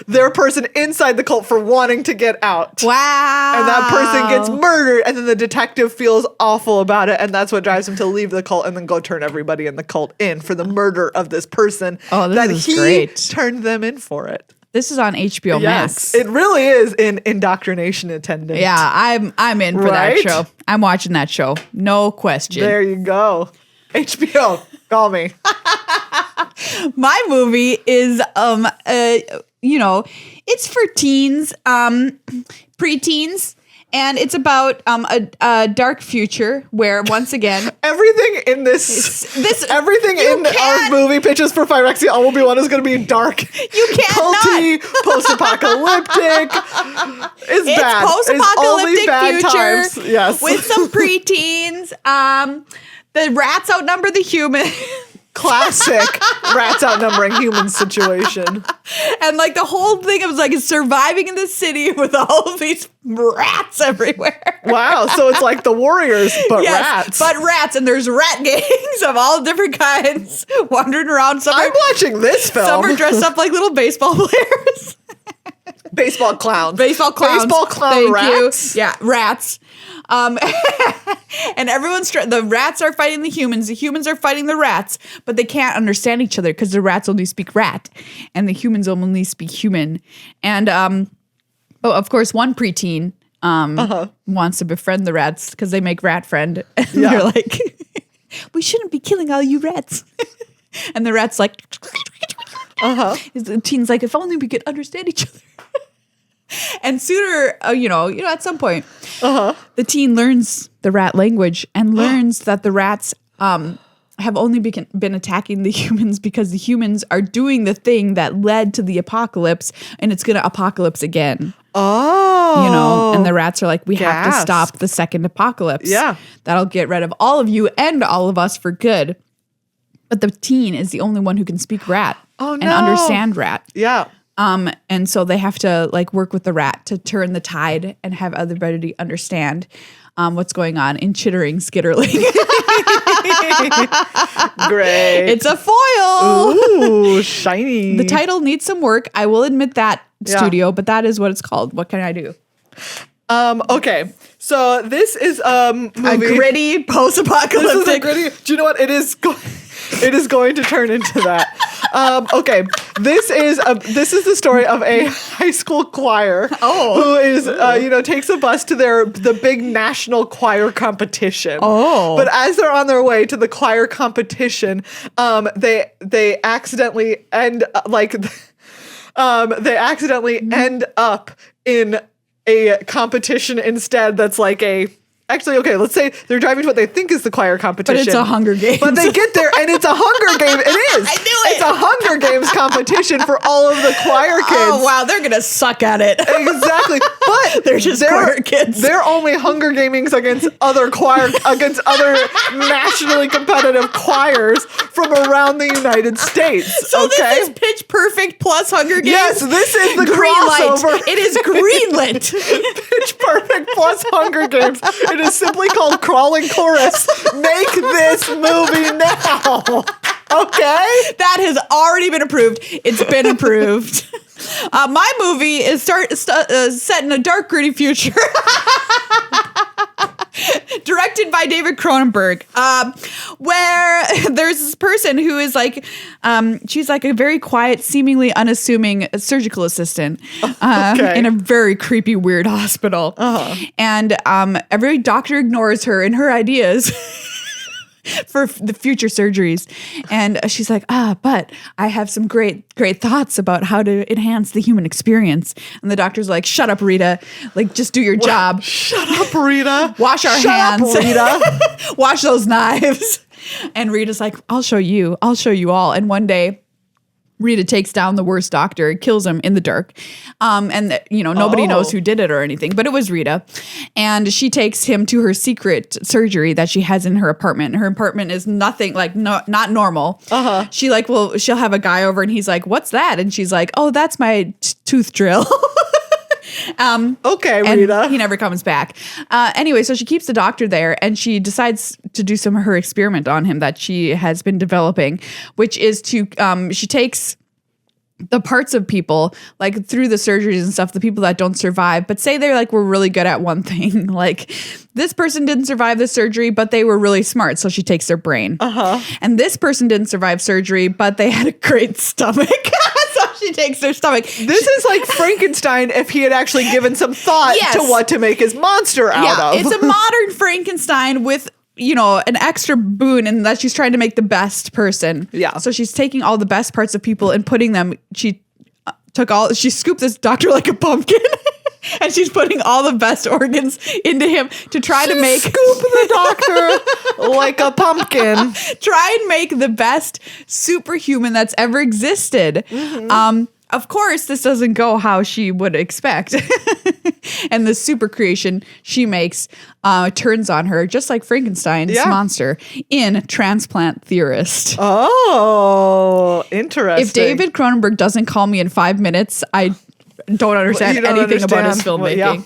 their person inside the cult for wanting to get out. Wow. And that person gets murdered, and then the detective feels awful about it, and that's what drives him to leave the cult and then go turn everybody in the cult in for the murder of this person great. Turned them in for it. This is on HBO Max. It really is in indoctrination attendant. Yeah, I'm in for that show. I'm watching that show. No question. There you go. HBO, call me. My movie is it's for teens, preteens, And it's about a dark future where, once again, everything in everything in our movie pitches for Phyrexia All Will Be One is going to be dark. You can't culty, post-apocalyptic. It's bad. Post-apocalyptic bad future. Times. Yes. With some preteens. The rats outnumber the humans. Classic rats outnumbering humans situation. And like the whole thing was like surviving in the city with all of these rats everywhere. Wow. So it's like the Warriors, but rats. But rats. And there's rat gangs of all different kinds wandering around. I'm watching this film. Some are dressed up like little baseball players. Baseball clowns. Baseball clowns. Baseball clown Thank rats. You. Yeah, rats. And the rats are fighting the humans are fighting the rats, but they can't understand each other because the rats only speak rat and the humans only speak human. And of course, one preteen wants to befriend the rats because they make rat friend. And they're like, we shouldn't be killing all you rats. And the rat's like, the teen's like, if only we could understand each other. And sooner, at some point, the teen learns the rat language and learns that the rats have only been attacking the humans because the humans are doing the thing that led to the apocalypse, and it's going to apocalypse again. Oh. And the rats are like, we have to stop the second apocalypse. Yeah. That'll get rid of all of you and all of us for good. But the teen is the only one who can speak rat and understand rat. Yeah. And so they have to like work with the rat to turn the tide and have everybody understand what's going on in Chittering Skitterling. Great. It's a foil. Ooh, shiny. The title needs some work. I will admit that, studio, but that is what it's called. What can I do? Okay. So this is movie. A gritty post-apocalyptic. This is a gritty. Do you know what it is? It is going to turn into that. Okay, this is the story of a high school choir who is takes a bus to the big national choir competition. But as they're on their way to the choir competition, they accidentally end end up in a competition instead. That's like a. Actually, okay, let's say they're driving to what they think is the choir competition. But it's a Hunger Games. But they get there and it's a Hunger Game. It is. I knew it. It's a Hunger Games competition for all of the choir kids. Oh, wow. They're going to suck at it. Exactly. But they're just choir kids. They're only Hunger Gamings against other nationally competitive choirs from around the United States. So this is Pitch Perfect plus Hunger Games? Yes, this is the green crossover. Light. It is greenlit. Pitch Perfect plus Hunger Games. It is simply called Crawling Chorus. Make this movie now. Okay? That has already been approved. It's been approved. My movie is set in a dark, gritty future. Directed by David Cronenberg, where there's this person who is like, she's like a very quiet, seemingly unassuming surgical assistant in a very creepy, weird hospital. And every doctor ignores her and her ideas. For the future surgeries. And she's like, but I have some great thoughts about how to enhance the human experience. And the doctor's like, shut up, Rita. Like, just do your job. Shut up, Rita. Wash our hands. Up, Rita. Wash those knives. And Rita's like, I'll show you all. And one day, Rita takes down the worst doctor, kills him in the dark. Nobody knows who did it or anything, but it was Rita. And she takes him to her secret surgery that she has in her apartment. Her apartment is nothing like not normal. She'll have a guy over and he's like, what's that? And she's like, oh, that's my tooth drill. Okay, Rita. He never comes back. Anyway, so she keeps the doctor there and she decides to do some of her experiment on him that she has been developing, which is to, she takes the parts of people, like through the surgeries and stuff, the people that don't survive, but say they're like, we're really good at one thing. Like this person didn't survive the surgery, but they were really smart. So she takes their brain. And this person didn't survive surgery, but they had a great stomach. So she takes their stomach. This is like Frankenstein if he had actually given some thought to what to make his monster out of. It's a modern Frankenstein with an extra boon and that she's trying to make the best person. Yeah. So she's taking all the best parts of people and putting them, she scooped this doctor like a pumpkin. And she's putting all the best organs into him to try to make scoop the doctor like a pumpkin. Try and make the best superhuman that's ever existed. Of course, this doesn't go how she would expect. And the super creation she makes turns on her, just like Frankenstein's monster in Transplant Theorist. Oh, interesting. If David Cronenberg doesn't call me in 5 minutes, I don't understand anything about his filmmaking. Yeah.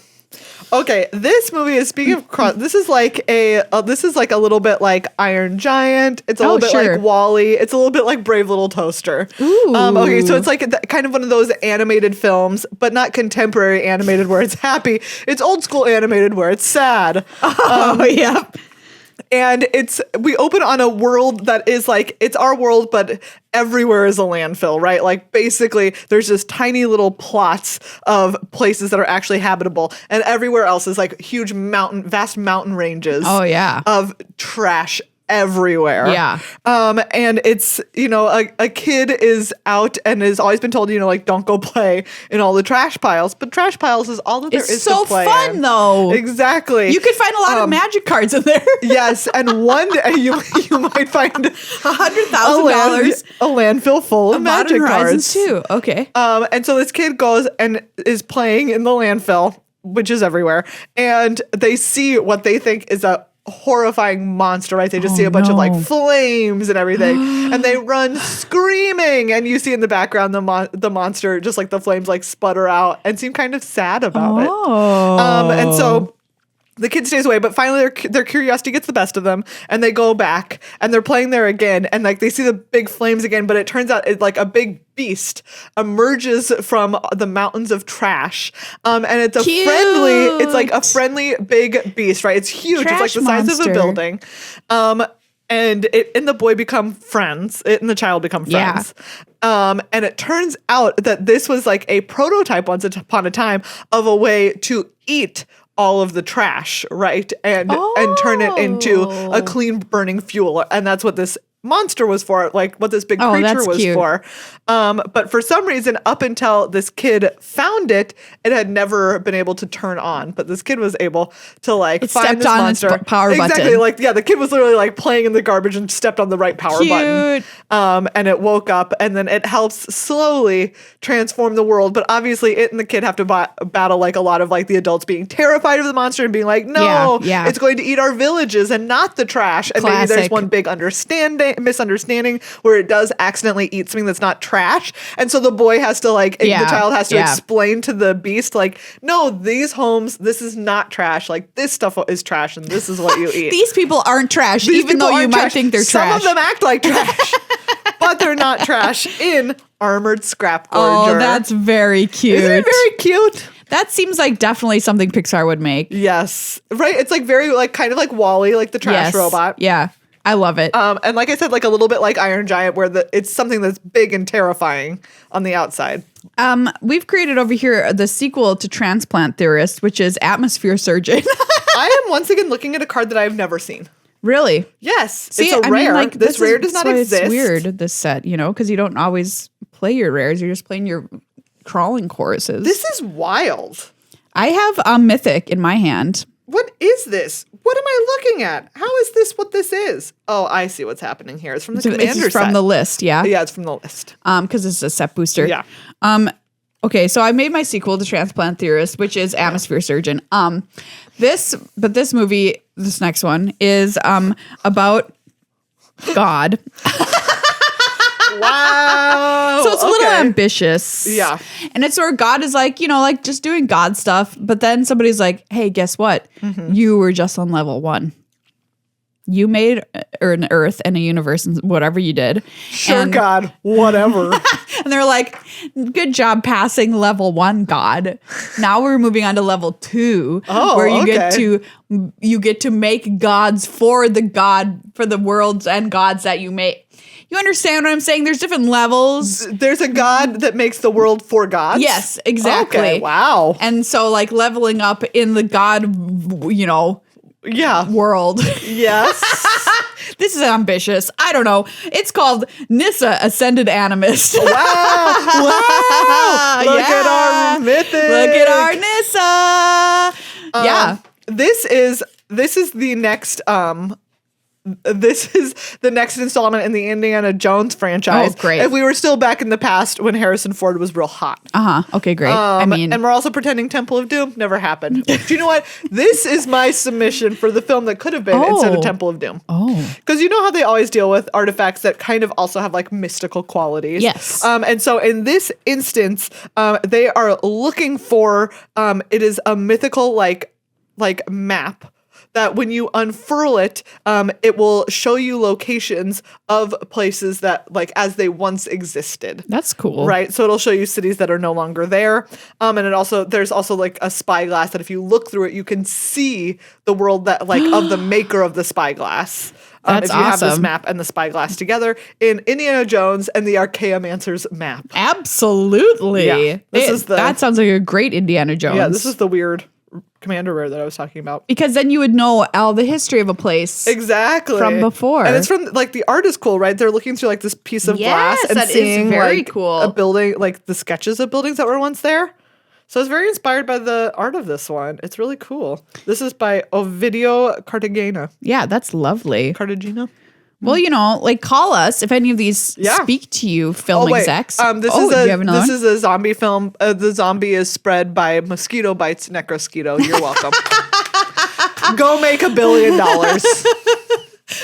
Okay, this movie is speaking of this is like a little bit like Iron Giant. It's a little bit like WALL-E. It's a little bit like Brave Little Toaster. Ooh. Okay, so it's like kind of one of those animated films, but not contemporary animated where it's happy. It's old school animated where it's sad. Yeah. And we open on a world that is like, it's our world, but everywhere is a landfill, right? Like basically there's just tiny little plots of places that are actually habitable, and everywhere else is like vast mountain ranges. Oh yeah. Of trash everywhere. Yeah. And it's, a kid is out and has always been told, like, don't go play in all the trash piles. But trash piles is all that there is to play. It's so fun, though. Exactly. You could find a lot of magic cards in there. Yes. And one day you might find $100,000. A landfill full of magic cards. Too. Okay. And so this kid goes and is playing in the landfill, which is everywhere. And they see what they think is a horrifying monster, right? They just see a bunch of like flames and everything, and they run screaming, and you see in the background the monster, just like the flames like sputter out and seem kind of sad about it. And so the kid stays away, but finally their curiosity gets the best of them, and they go back and they're playing there again, and like they see the big flames again, but it turns out it's like a big beast emerges from the mountains of trash, and it's a friendly big beast, right? It's huge. Trash it's like the size monster. of a building, and it and the boy become friends. It and the child become friends. And it turns out that this was like a prototype once upon a time of a way to eat all of the trash, right? And turn it into a clean burning fuel. And that's what this monster was for, like what this big creature was for. But for some reason, up until this kid found it, it had never been able to turn on. But this kid was able to like find this monster. Its power button. Exactly. Like, yeah, the kid was literally like playing in the garbage and stepped on the right power button. And it woke up, and then it helps slowly transform the world. But obviously it and the kid have to battle like a lot of like the adults being terrified of the monster and being like, no, it's going to eat our villages and not the trash. And maybe there's one big misunderstanding where it does accidentally eat something that's not trash, and so the boy has to like the child has to explain to the beast like, no, these homes, this is not trash, like this stuff is trash and this is what you eat. These people aren't trash, even though you might think they're trash. Some of them act like trash, but they're not trash in Armored Scrap Gorger. Oh, that's very cute. Isn't it very cute? That seems like definitely something Pixar would make. Yes, right. It's like very like kind of like WALL-E, like the trash robot. Yeah. I love it. And like I said, like a little bit like Iron Giant, where it's something that's big and terrifying on the outside. We've created over here the sequel to Transplant Theorist, which is Atmosphere Surgeon. I am once again looking at a card that I've never seen. Really? Yes. See, it's a rare. Mean, like, this rare does not exist. It's weird, this set, because you don't always play your rares. You're just playing your crawling choruses. This is wild. I have a Mythic in my hand. What is this? What am I looking at? How is this what this is? Oh, I see what's happening here. It's from the commander set. It's from the list, yeah? Yeah, it's from the list. Because it's a set booster. Yeah. Okay, so I made my sequel to Transplant Theorist, which is Atmosphere Surgeon. This movie, this next one, is about God. Wow. So it's a little ambitious. Yeah. And it's where God is like, like just doing God stuff. But then somebody's like, hey, guess what? Mm-hmm. You were just on level 1. You made an earth and a universe and whatever you did. Sure, God, whatever. And they're like, good job passing level 1, God. Now we're moving on to level 2, where you get to make gods for the worlds and gods that you make. You understand what I'm saying? There's different levels. There's a God that makes the world for gods? Yes, exactly. Okay, wow. And so like leveling up in the God, world. Yes. This is ambitious. I don't know. It's called Nissa Ascended Animist. Wow. Look at our mythic. Look at our Nissa. Yeah. This is the next installment in the Indiana Jones franchise. Oh, great. If we were still back in the past when Harrison Ford was real hot. Okay, great. And we're also pretending Temple of Doom never happened. Do you know what? This is my submission for the film that could have been instead of Temple of Doom. Because you know how they always deal with artifacts that kind of also have like mystical qualities. Yes. And so in this instance, they are looking for, it is a mythical like map that when you unfurl it, it will show you locations of places that like as they once existed. That's cool. Right? So it'll show you cities that are no longer there. And there's also like a spyglass that if you look through it, you can see the world that like of the maker of the spyglass. That's if you have this awesome. map and the spyglass together in Indiana Jones and the Archaeomancer's map. Absolutely. Yeah, that sounds like a great Indiana Jones. Yeah, this is the weird commander rare that I was talking about. Because then you would know all the history of a place. Exactly. From before. And it's from, like, the art is cool, right? They're looking through, like, this piece of glass and that is seeing, very like, cool. a building, like, the sketches of buildings that were once there. So it's very inspired by the art of this one. It's really cool. This is by Ovidio Cartagena. Yeah, that's lovely. Cartagena? Well, you know, like call us if any of these speak to you, film execs. This is a zombie film. The zombie is spread by mosquito bites, necrosquito. You're welcome. Go make $1 billion.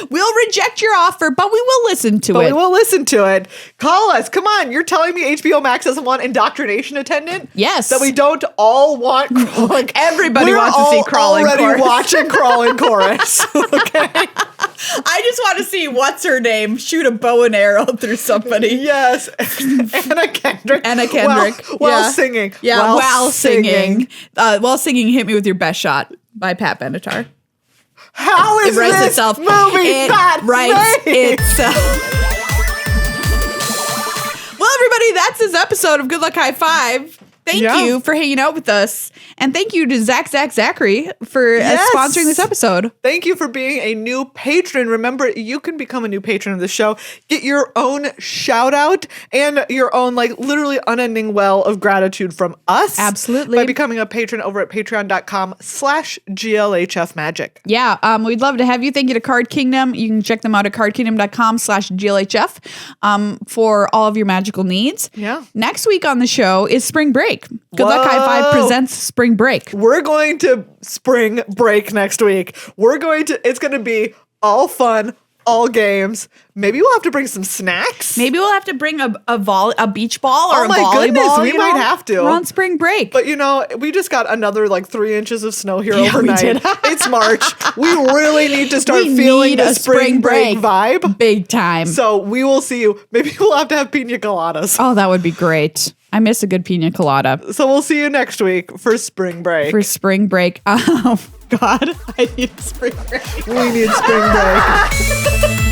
We'll reject your offer, but we will listen to it. We will listen to it. Call us. Come on. You're telling me HBO Max doesn't want indoctrination attendant? Yes. That we don't all want like, everybody wants to see Crawling Chorus. We're already watching Crawling Chorus. Okay. I just want to see what's her name shoot a bow and arrow through somebody. Yes. Anna Kendrick. While singing. Yeah, while singing. While singing Hit Me With Your Best Shot by Pat Benatar. How is this movie that writes itself? Well, everybody, that's this episode of Good Luck High Five. Thank you for hanging out with us. And thank you to Zachary for sponsoring this episode. Thank you for being a new patron. Remember, you can become a new patron of the show. Get your own shout out and your own like literally unending well of gratitude from us. Absolutely. By becoming a patron over at patreon.com/GLHF Magic. Yeah, we'd love to have you. Thank you to Card Kingdom. You can check them out at cardkingdom.com/GLHF for all of your magical needs. Yeah. Next week on the show is Spring Break. Good Luck High Five presents Spring Break. We're going to spring break next week. It's going to be all fun, all games. Maybe we'll have to bring some snacks. Maybe we'll have to bring a beach ball or a volleyball. Oh my goodness, we might have to. We're on spring break. But you know, we just got another like 3 inches of snow here overnight. We did. It's March. We really need to start feeling the spring break vibe. Big time. So we will see you. Maybe we'll have to have pina coladas. Oh, that would be great. I miss a good pina colada. So we'll see you next week for spring break. Oh, God. I need spring break. We need spring break.